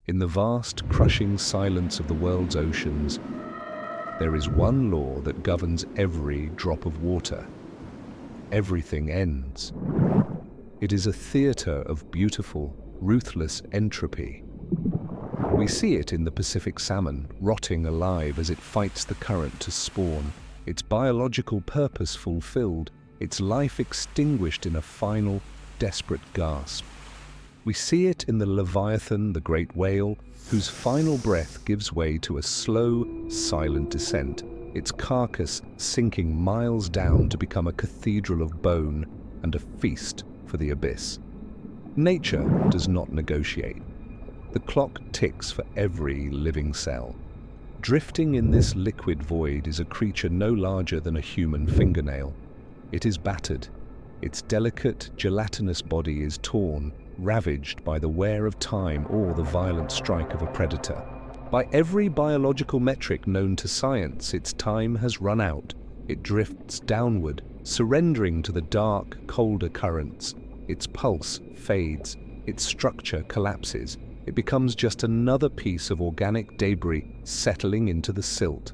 In the vast, crushing silence of the world's oceans, there is one law that governs every drop of water. Everything ends. It is a theater of beautiful, ruthless entropy. We see it in the Pacific salmon, rotting alive as it fights the current to spawn, its biological purpose fulfilled, its life extinguished in a final, desperate gasp. We see it in the Leviathan, the great whale, whose final breath gives way to a slow, silent descent, its carcass sinking miles down to become a cathedral of bone and a feast for the abyss. Nature does not negotiate. The clock ticks for every living cell. Drifting in this liquid void is a creature no larger than a human fingernail. It is battered. Its delicate, gelatinous body is torn, ravaged by the wear of time or the violent strike of a predator. By every biological metric known to science, its time has run out. It drifts downward, surrendering to the dark, colder currents. Its pulse fades, its structure collapses. It becomes just another piece of organic debris settling into the silt.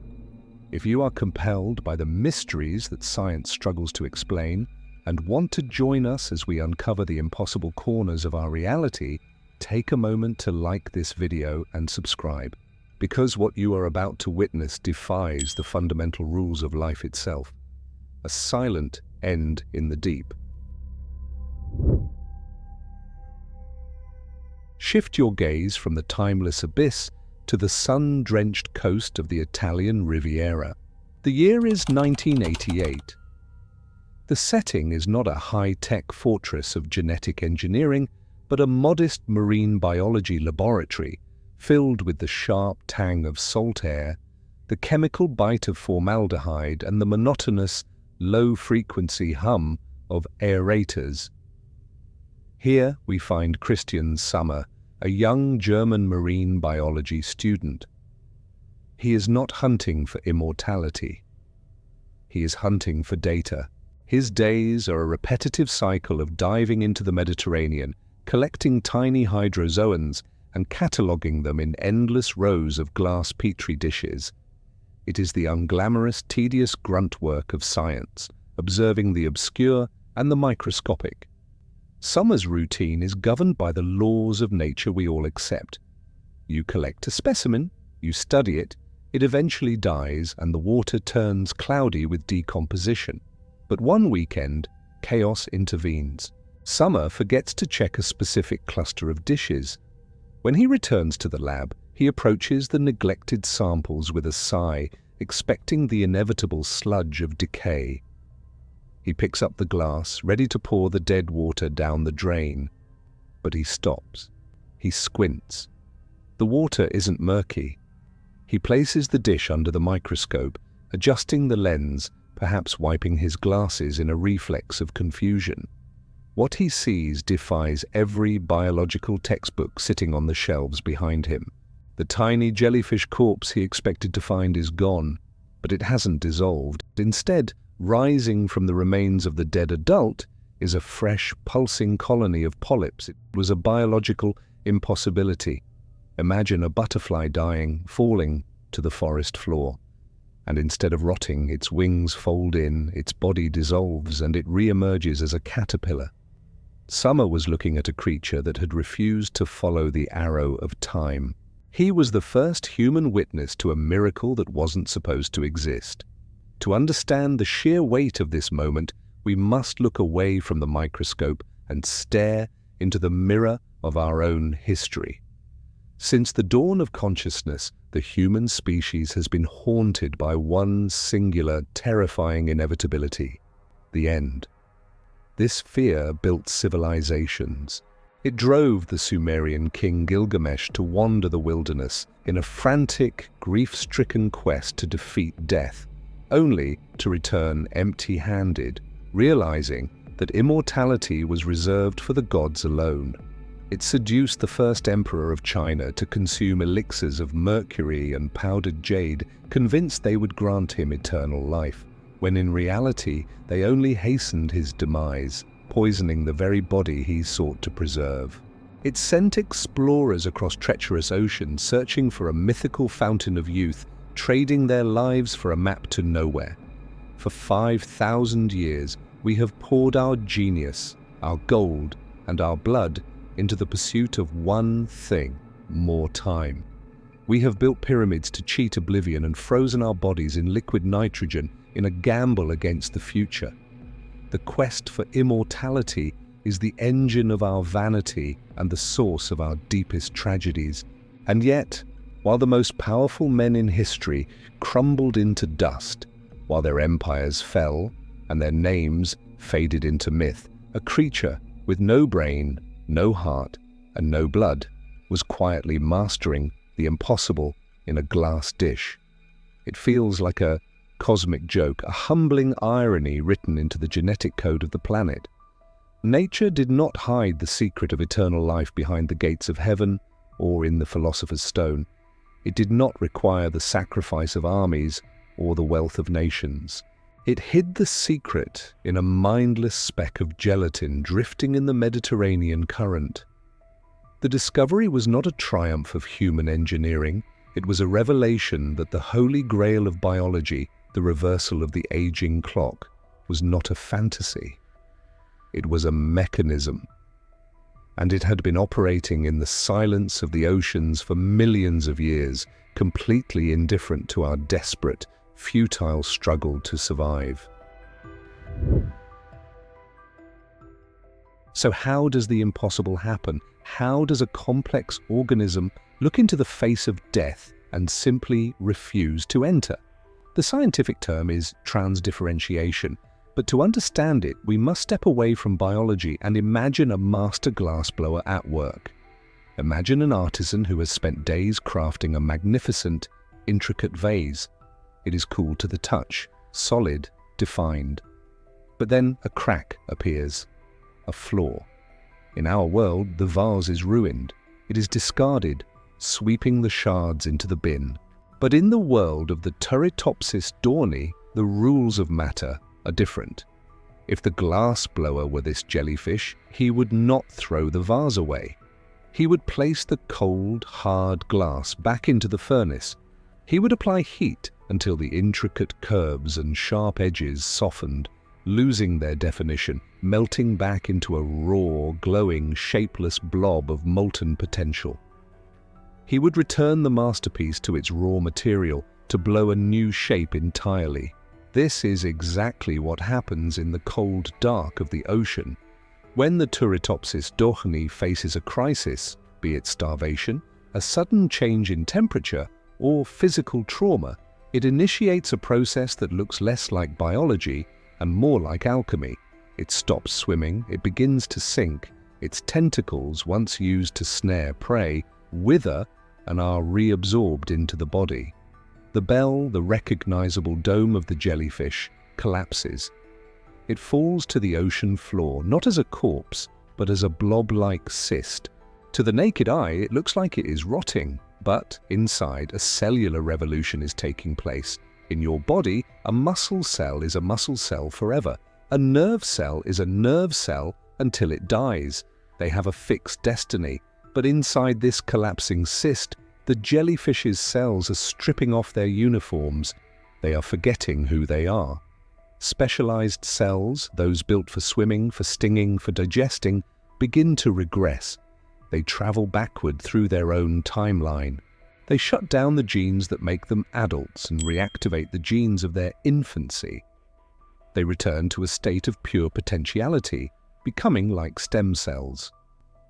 If you are compelled by the mysteries that science struggles to explain, and want to join us as we uncover the impossible corners of our reality, take a moment to like this video and subscribe, because what you are about to witness defies the fundamental rules of life itself. A silent end in the deep. Shift your gaze from the timeless abyss to the sun-drenched coast of the Italian Riviera. The year is 1988. The setting is not a high-tech fortress of genetic engineering, but a modest marine biology laboratory filled with the sharp tang of salt air, the chemical bite of formaldehyde, and the monotonous, low-frequency hum of aerators. Here we find Christian Sommer, a young German marine biology student. He is not hunting for immortality. He is hunting for data. His days are a repetitive cycle of diving into the Mediterranean, collecting tiny hydrozoans and cataloguing them in endless rows of glass petri dishes. It is the unglamorous, tedious grunt work of science, observing the obscure and the microscopic. Sommer's routine is governed by the laws of nature we all accept. You collect a specimen, you study it, it eventually dies and the water turns cloudy with decomposition. But one weekend, chaos intervenes. Sommer forgets to check a specific cluster of dishes. When he returns to the lab, he approaches the neglected samples with a sigh, expecting the inevitable sludge of decay. He picks up the glass, ready to pour the dead water down the drain. But he stops. He squints. The water isn't murky. He places the dish under the microscope, adjusting the lens, perhaps wiping his glasses in a reflex of confusion. What he sees defies every biological textbook sitting on the shelves behind him. The tiny jellyfish corpse he expected to find is gone, but it hasn't dissolved. Instead, rising from the remains of the dead adult is a fresh, pulsing colony of polyps. It was a biological impossibility. Imagine a butterfly dying, falling to the forest floor. And instead of rotting, its wings fold in, its body dissolves, and it re-emerges as a caterpillar. Sommer was looking at a creature that had refused to follow the arrow of time. He was the first human witness to a miracle that wasn't supposed to exist. To understand the sheer weight of this moment, we must look away from the microscope and stare into the mirror of our own history. Since the dawn of consciousness, the human species has been haunted by one singular, terrifying inevitability: the end. This fear built civilizations. It drove the Sumerian king Gilgamesh to wander the wilderness in a frantic, grief-stricken quest to defeat death, only to return empty-handed, realizing that immortality was reserved for the gods alone. It seduced the first emperor of China to consume elixirs of mercury and powdered jade, convinced they would grant him eternal life, when in reality they only hastened his demise, poisoning the very body he sought to preserve. It sent explorers across treacherous oceans searching for a mythical fountain of youth, trading their lives for a map to nowhere. For 5,000 years, we have poured our genius, our gold, and our blood into the pursuit of one thing: more time. We have built pyramids to cheat oblivion and frozen our bodies in liquid nitrogen in a gamble against the future. The quest for immortality is the engine of our vanity and the source of our deepest tragedies. And yet, while the most powerful men in history crumbled into dust, while their empires fell and their names faded into myth, a creature with no brain, no heart, and no blood was quietly mastering the impossible in a glass dish. It feels like a cosmic joke, a humbling irony written into the genetic code of the planet. Nature did not hide the secret of eternal life behind the gates of heaven or in the philosopher's stone. It did not require the sacrifice of armies or the wealth of nations. It hid the secret in a mindless speck of gelatin drifting in the Mediterranean current. The discovery was not a triumph of human engineering. It was a revelation that the holy grail of biology, the reversal of the aging clock, was not a fantasy. It was a mechanism, and it had been operating in the silence of the oceans for millions of years, completely indifferent to our desperate, futile struggle to survive. So how does the impossible happen? How does a complex organism look into the face of death and simply refuse to enter? The scientific term is transdifferentiation, but to understand it, we must step away from biology and imagine a master glassblower at work. Imagine an artisan who has spent days crafting a magnificent, intricate vase. It is cool to the touch, solid, defined. But then a crack appears, a flaw. In our world, the vase is ruined. It is discarded, sweeping the shards into the bin. But in the world of the Turritopsis dohrnii, the rules of matter are different. If the glass blower were this jellyfish, he would not throw the vase away. He would place the cold, hard glass back into the furnace. He would apply heat until the intricate curves and sharp edges softened, losing their definition, melting back into a raw, glowing, shapeless blob of molten potential. He would return the masterpiece to its raw material to blow a new shape entirely. This is exactly what happens in the cold dark of the ocean. When the Turritopsis dohrnii faces a crisis, be it starvation, a sudden change in temperature, or physical trauma, it initiates a process that looks less like biology and more like alchemy. It stops swimming, it begins to sink, its tentacles, once used to snare prey, wither and are reabsorbed into the body. The bell, the recognizable dome of the jellyfish, collapses. It falls to the ocean floor, not as a corpse, but as a blob-like cyst. To the naked eye, it looks like it is rotting, but inside, a cellular revolution is taking place. In your body, a muscle cell is a muscle cell forever. A nerve cell is a nerve cell until it dies. They have a fixed destiny. But inside this collapsing cyst, the jellyfish's cells are stripping off their uniforms. They are forgetting who they are. Specialized cells, those built for swimming, for stinging, for digesting, begin to regress. They travel backward through their own timeline. They shut down the genes that make them adults and reactivate the genes of their infancy. They return to a state of pure potentiality, becoming like stem cells.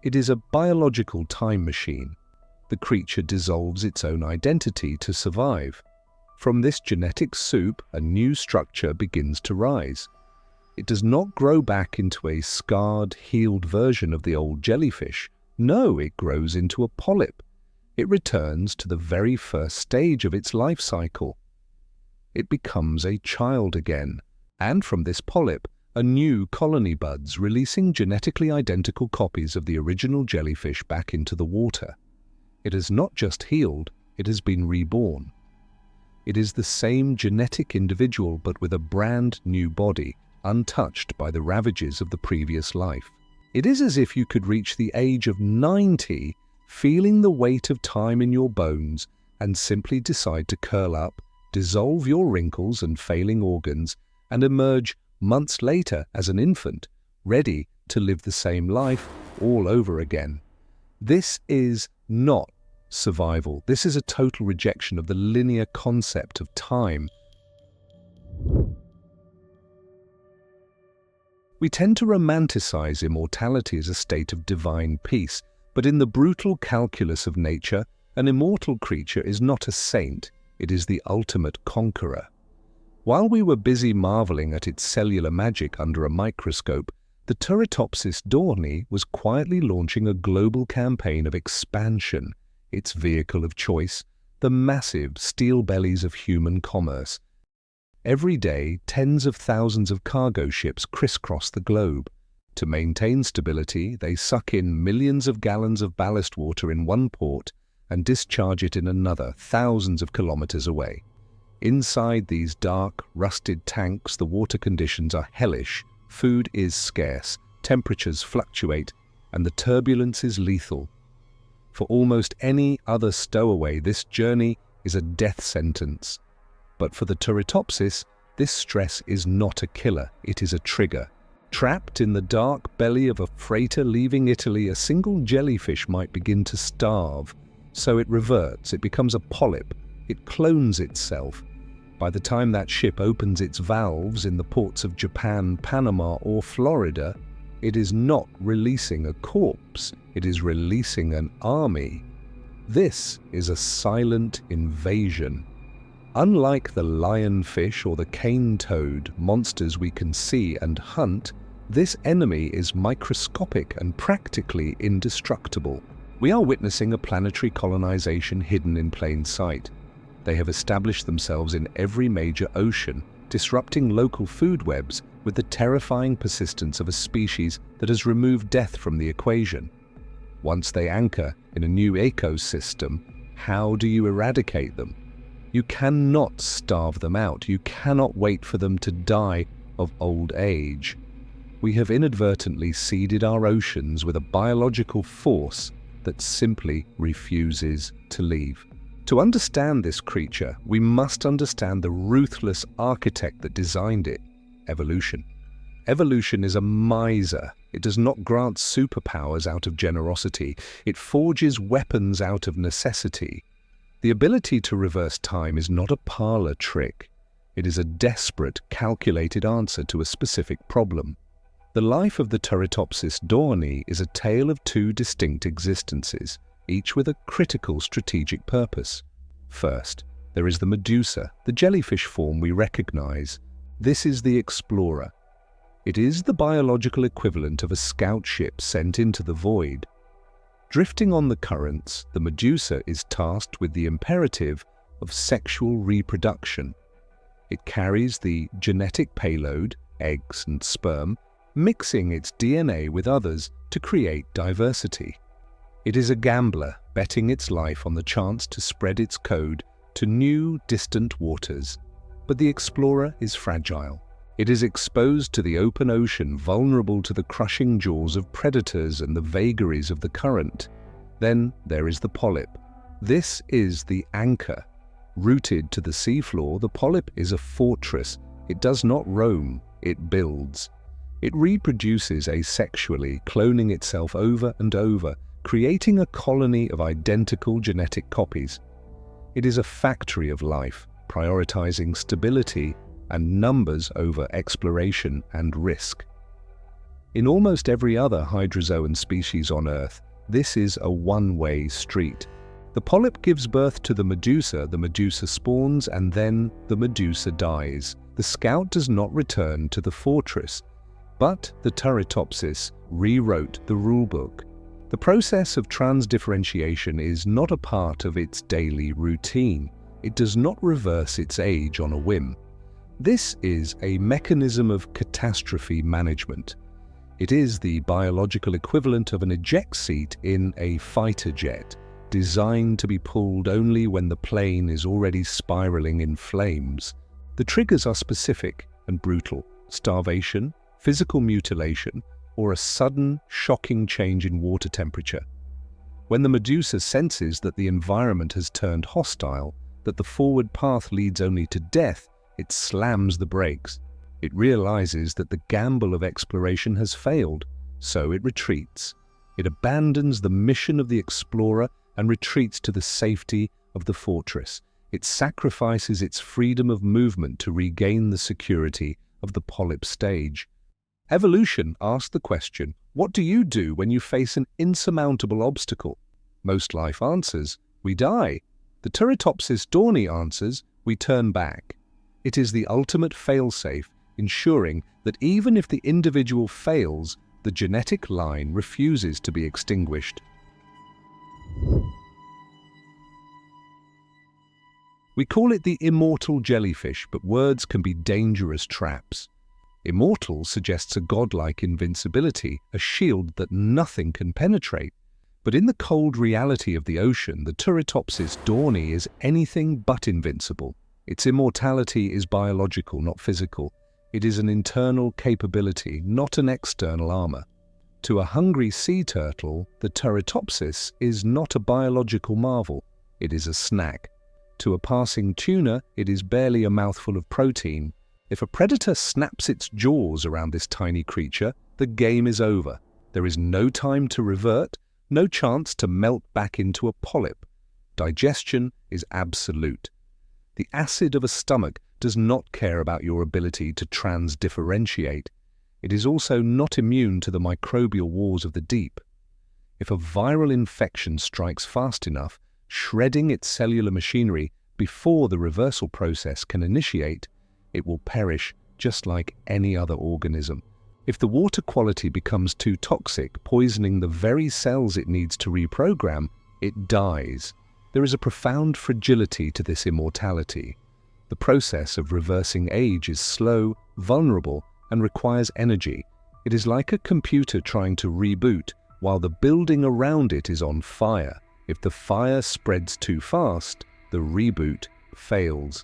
It is a biological time machine. The creature dissolves its own identity to survive. From this genetic soup, a new structure begins to rise. It does not grow back into a scarred, healed version of the old jellyfish. No, it grows into a polyp. It returns to the very first stage of its life cycle. It becomes a child again, and from this polyp, a new colony buds, releasing genetically identical copies of the original jellyfish back into the water. It has not just healed, it has been reborn. It is the same genetic individual but with a brand new body, untouched by the ravages of the previous life. It is as if you could reach the age of 90, feeling the weight of time in your bones, and simply decide to curl up, dissolve your wrinkles and failing organs, and emerge months later as an infant, ready to live the same life all over again. This is not survival. This is a total rejection of the linear concept of time. We tend to romanticize immortality as a state of divine peace, but in the brutal calculus of nature, an immortal creature is not a saint, it is the ultimate conqueror. While we were busy marveling at its cellular magic under a microscope, the Turritopsis dohrnii was quietly launching a global campaign of expansion, its vehicle of choice, the massive steel bellies of human commerce. Every day, tens of thousands of cargo ships crisscross the globe. To maintain stability, they suck in millions of gallons of ballast water in one port and discharge it in another, thousands of kilometers away. Inside these dark, rusted tanks, the water conditions are hellish, food is scarce, temperatures fluctuate, and the turbulence is lethal. For almost any other stowaway, this journey is a death sentence. But for the Turritopsis, this stress is not a killer, it is a trigger. Trapped in the dark belly of a freighter leaving Italy, a single jellyfish might begin to starve. So it reverts, it becomes a polyp, it clones itself. By the time that ship opens its valves in the ports of Japan, Panama, or Florida, it is not releasing a corpse, it is releasing an army. This is a silent invasion. Unlike the lionfish or the cane toad, monsters we can see and hunt, this enemy is microscopic and practically indestructible. We are witnessing a planetary colonization hidden in plain sight. They have established themselves in every major ocean, disrupting local food webs with the terrifying persistence of a species that has removed death from the equation. Once they anchor in a new ecosystem, how do you eradicate them? You cannot starve them out. You cannot wait for them to die of old age. We have inadvertently seeded our oceans with a biological force that simply refuses to leave. To understand this creature, we must understand the ruthless architect that designed it, evolution. Evolution is a miser. It does not grant superpowers out of generosity. It forges weapons out of necessity. The ability to reverse time is not a parlor trick. It is a desperate, calculated answer to a specific problem. The life of the Turritopsis dohrnii is a tale of two distinct existences, each with a critical strategic purpose. First, there is the Medusa, the jellyfish form we recognize. This is the explorer. It is the biological equivalent of a scout ship sent into the void. Drifting on the currents, the Medusa is tasked with the imperative of sexual reproduction. It carries the genetic payload, eggs and sperm, mixing its DNA with others to create diversity. It is a gambler, betting its life on the chance to spread its code to new, distant waters. But the explorer is fragile. It is exposed to the open ocean, vulnerable to the crushing jaws of predators and the vagaries of the current. Then there is the polyp. This is the anchor. Rooted to the seafloor, the polyp is a fortress. It does not roam, it builds. It reproduces asexually, cloning itself over and over, creating a colony of identical genetic copies. It is a factory of life, prioritizing stability and numbers over exploration and risk. In almost every other hydrozoan species on Earth, this is a one-way street. The polyp gives birth to the Medusa spawns, and then the Medusa dies. The scout does not return to the fortress, but the Turritopsis rewrote the rulebook. The process of transdifferentiation is not a part of its daily routine. It does not reverse its age on a whim. This is a mechanism of catastrophe management. It is the biological equivalent of an eject seat in a fighter jet, designed to be pulled only when the plane is already spiraling in flames. The triggers are specific and brutal: starvation, physical mutilation, or a sudden, shocking change in water temperature. When the medusa senses that the environment has turned hostile, that the forward path leads only to death, it slams the brakes. It realizes that the gamble of exploration has failed, so it retreats. It abandons the mission of the explorer and retreats to the safety of the fortress. It sacrifices its freedom of movement to regain the security of the polyp stage. Evolution asked the question, what do you do when you face an insurmountable obstacle? Most life answers, we die. The Turritopsis dohrnii answers, we turn back. It is the ultimate failsafe, ensuring that even if the individual fails, the genetic line refuses to be extinguished. We call it the immortal jellyfish, but words can be dangerous traps. Immortal suggests a godlike invincibility, a shield that nothing can penetrate. But in the cold reality of the ocean, the Turritopsis dohrnii is anything but invincible. Its immortality is biological, not physical. It is an internal capability, not an external armor. To a hungry sea turtle, the Turritopsis is not a biological marvel. It is a snack. To a passing tuna, it is barely a mouthful of protein. If a predator snaps its jaws around this tiny creature, the game is over. There is no time to revert, no chance to melt back into a polyp. Digestion is absolute. The acid of a stomach does not care about your ability to transdifferentiate. It is also not immune to the microbial wars of the deep. If a viral infection strikes fast enough, shredding its cellular machinery before the reversal process can initiate, it will perish just like any other organism. If the water quality becomes too toxic, poisoning the very cells it needs to reprogram, it dies. There is a profound fragility to this immortality. The process of reversing age is slow, vulnerable, and requires energy. It is like a computer trying to reboot while the building around it is on fire. If the fire spreads too fast, the reboot fails.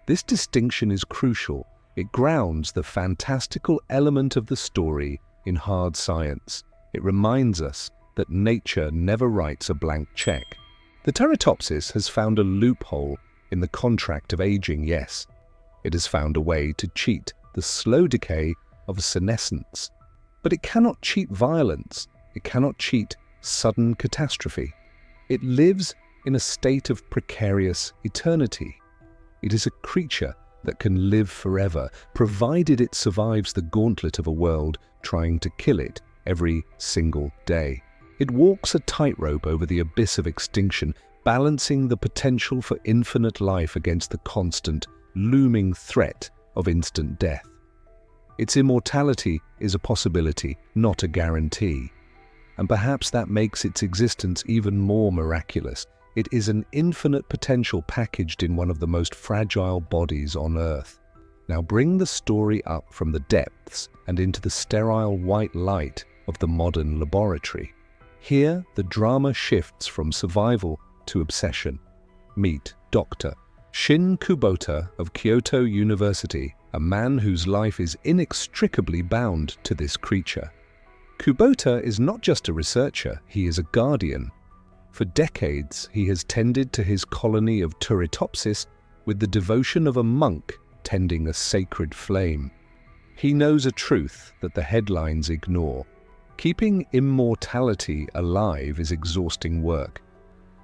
This distinction is crucial. It grounds the fantastical element of the story in hard science. It reminds us that nature never writes a blank check. The Turritopsis has found a loophole in the contract of aging, yes. It has found a way to cheat the slow decay of senescence. But it cannot cheat violence. It cannot cheat sudden catastrophe. It lives in a state of precarious eternity. It is a creature that can live forever, provided it survives the gauntlet of a world trying to kill it every single day. It walks a tightrope over the abyss of extinction, balancing the potential for infinite life against the constant, looming threat of instant death. Its immortality is a possibility, not a guarantee. And perhaps that makes its existence even more miraculous. It is an infinite potential packaged in one of the most fragile bodies on Earth. Now bring the story up from the depths and into the sterile white light of the modern laboratory. Here, the drama shifts from survival to obsession. Meet Dr. Shin Kubota of Kyoto University, a man whose life is inextricably bound to this creature. Kubota is not just a researcher, he is a guardian. For decades, he has tended to his colony of Turritopsis with the devotion of a monk tending a sacred flame. He knows a truth that the headlines ignore. Keeping immortality alive is exhausting work.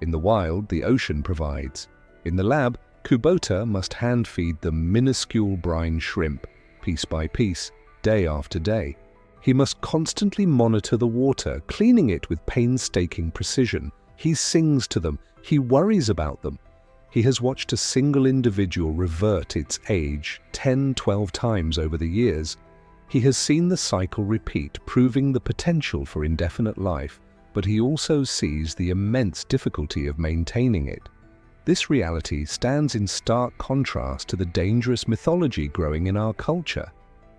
In the wild, the ocean provides. In the lab, Kubota must hand-feed the minuscule brine shrimp, piece by piece, day after day. He must constantly monitor the water, cleaning it with painstaking precision. He sings to them. He worries about them. He has watched a single individual revert its age 10-12 times over the years. He has seen the cycle repeat, proving the potential for indefinite life, but he also sees the immense difficulty of maintaining it. This reality stands in stark contrast to the dangerous mythology growing in our culture.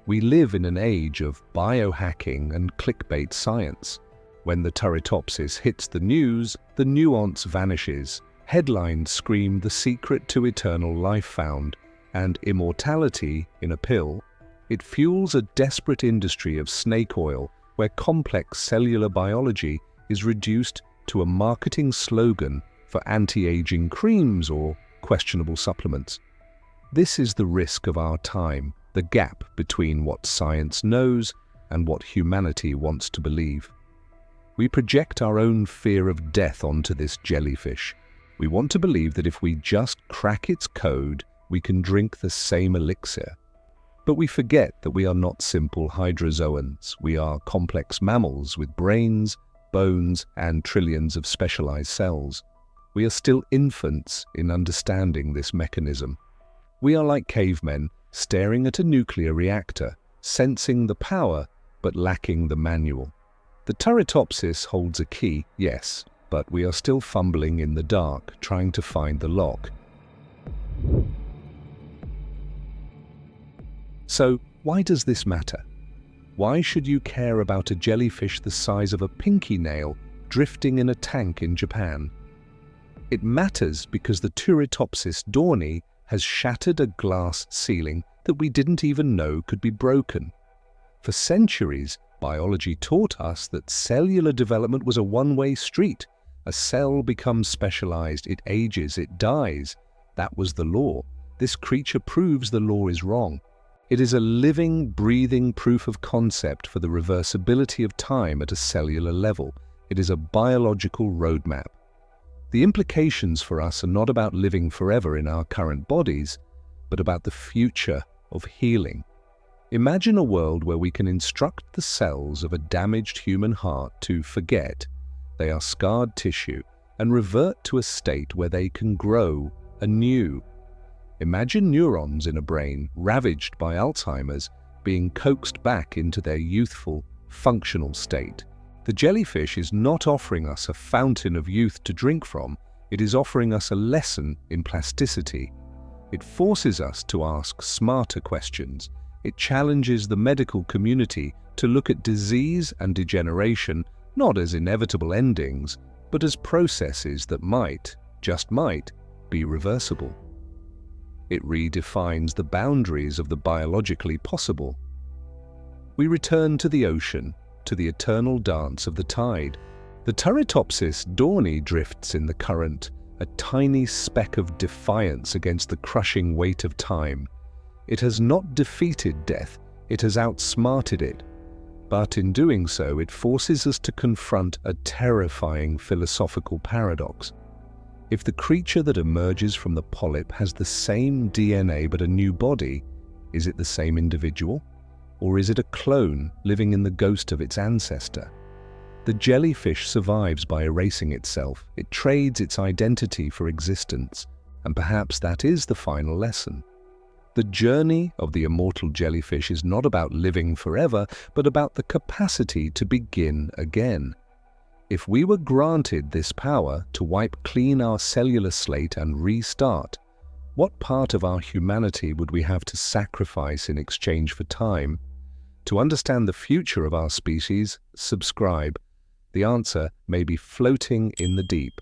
We live in an age of biohacking and clickbait science. When the Turritopsis hits the news, the nuance vanishes. Headlines scream the secret to eternal life found, and immortality in a pill. It fuels a desperate industry of snake oil, where complex cellular biology is reduced to a marketing slogan for anti-aging creams or questionable supplements. This is the risk of our time, the gap between what science knows and what humanity wants to believe. We project our own fear of death onto this jellyfish. We want to believe that if we just crack its code, we can drink the same elixir. But we forget that we are not simple hydrozoans. We are complex mammals with brains, bones, and trillions of specialized cells. We are still infants in understanding this mechanism. We are like cavemen, staring at a nuclear reactor, sensing the power, but lacking the manual. The Turritopsis holds a key, yes, but we are still fumbling in the dark, trying to find the lock. So, why does this matter? Why should you care about a jellyfish the size of a pinky nail drifting in a tank in Japan? It matters because the Turritopsis dohrnii has shattered a glass ceiling that we didn't even know could be broken. For centuries, biology taught us that cellular development was a one-way street. A cell becomes specialized, it ages, it dies. That was the law. This creature proves the law is wrong. It is a living, breathing proof of concept for the reversibility of time at a cellular level. It is a biological roadmap. The implications for us are not about living forever in our current bodies, but about the future of healing. Imagine a world where we can instruct the cells of a damaged human heart to forget they are scarred tissue and revert to a state where they can grow anew. Imagine neurons in a brain ravaged by Alzheimer's being coaxed back into their youthful, functional state. The jellyfish is not offering us a fountain of youth to drink from, it is offering us a lesson in plasticity. It forces us to ask smarter questions. It challenges the medical community to look at disease and degeneration not as inevitable endings, but as processes that might, just might, be reversible. It redefines the boundaries of the biologically possible. We return to the ocean, to the eternal dance of the tide. The Turritopsis dohrnii drifts in the current, a tiny speck of defiance against the crushing weight of time. It has not defeated death, it has outsmarted it. But in doing so, it forces us to confront a terrifying philosophical paradox. If the creature that emerges from the polyp has the same DNA but a new body, is it the same individual? Or is it a clone living in the ghost of its ancestor? The jellyfish survives by erasing itself. It trades its identity for existence, and perhaps that is the final lesson. The journey of the immortal jellyfish is not about living forever, but about the capacity to begin again. If we were granted this power to wipe clean our cellular slate and restart, what part of our humanity would we have to sacrifice in exchange for time? To understand the future of our species, subscribe. The answer may be floating in the deep.